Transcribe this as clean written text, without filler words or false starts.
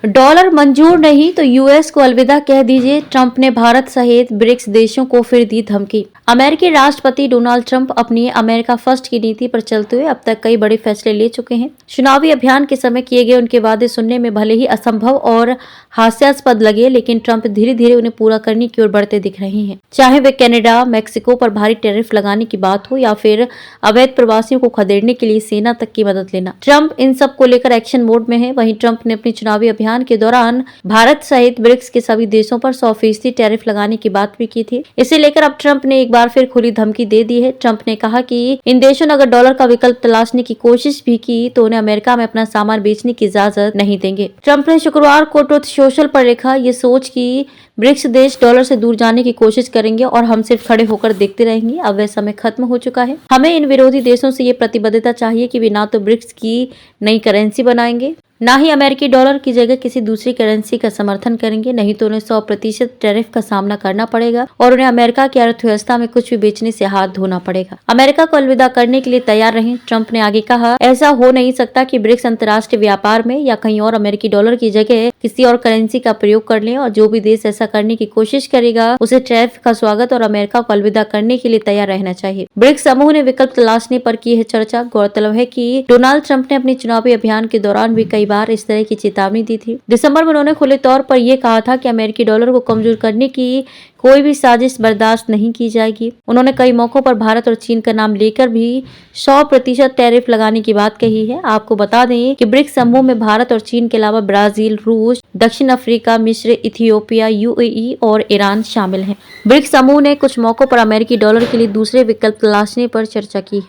Dollar मंजूर नहीं तो यूएस को अलविदा कह दीजिए, ट्रंप ने भारत सहित ब्रिक्स देशों को फिर दी धमकी। अमेरिकी राष्ट्रपति डोनाल्ड ट्रंप अपनी अमेरिका फर्स्ट की नीति पर चलते हुए अब तक कई बड़े फैसले ले चुके हैं। चुनावी अभियान के समय किए गए उनके वादे सुनने में भले ही असंभव और हास्यास्पद लगे, लेकिन ट्रंप धीरे धीरे उन्हें पूरा करने की ओर बढ़ते दिख रहे हैं। चाहे वे कनाडा, मैक्सिको पर भारी टैरिफ लगाने की बात हो या फिर अवैध प्रवासियों को खदेड़ने के लिए सेना तक की मदद लेना, ट्रंप इन सब को लेकर एक्शन मोड में है। वहीं ट्रंप ने अपनी चुनावी अभियान के दौरान भारत सहित ब्रिक्स के सभी देशों पर 100% टैरिफ लगाने की बात भी की थी। इसे लेकर अब ट्रंप ने एक बार फिर खुली धमकी दे दी है। ट्रंप ने कहा कि इन देशों ने अगर डॉलर का विकल्प तलाशने की कोशिश भी की तो उन्हें अमेरिका में अपना सामान बेचने की इजाजत नहीं देंगे। ट्रंप ने शुक्रवार को ट्रुथ सोशल पर लिखा, ये सोच कि ब्रिक्स देश डॉलर से दूर जाने की कोशिश करेंगे और हम सिर्फ खड़े होकर देखते रहेंगे, अब वह समय खत्म हो चुका है। हमें इन विरोधी देशों से ये प्रतिबद्धता चाहिए कि वे ना तो ब्रिक्स की नई करेंसी बनाएंगे, ना ही अमेरिकी डॉलर की जगह किसी दूसरी करेंसी का समर्थन करेंगे, नहीं तो उन्हें 100% टैरिफ का सामना करना पड़ेगा और उन्हें अमेरिका की अर्थव्यवस्था में कुछ भी बेचने से हाथ धोना पड़ेगा। अमेरिका को अलविदा करने के लिए तैयार रहें। ट्रंप ने आगे कहा, ऐसा हो नहीं सकता कि ब्रिक्स अंतर्राष्ट्रीय व्यापार में या कहीं और अमेरिकी डॉलर की जगह किसी और करेंसी का प्रयोग कर ले, और जो भी देश ऐसा करने की कोशिश करेगा उसे टैरिफ का स्वागत और अमेरिका को अलविदा करने के लिए तैयार रहना चाहिए। ब्रिक्स समूह ने विकल्प तलाशने पर की है चर्चा। गौरतलब है कि डोनाल्ड ट्रंप ने अपने चुनावी अभियान के दौरान भी कई बार इस तरह की चेतावनी दी थी। दिसंबर में उन्होंने खुले तौर पर यह कहा था कि अमेरिकी डॉलर को कमजोर करने की कोई भी साजिश बर्दाश्त नहीं की जाएगी। उन्होंने कई मौकों पर भारत और चीन का नाम लेकर भी 100% टैरिफ लगाने की बात कही है। आपको बता दें कि ब्रिक्स समूह में भारत और चीन के अलावा ब्राजील, रूस, दक्षिण अफ्रीका, मिस्र, इथियोपिया, यूएई और ईरान शामिल हैं। ब्रिक्स समूह ने कुछ मौकों पर अमेरिकी डॉलर के लिए दूसरे विकल्प तलाशने पर चर्चा की है।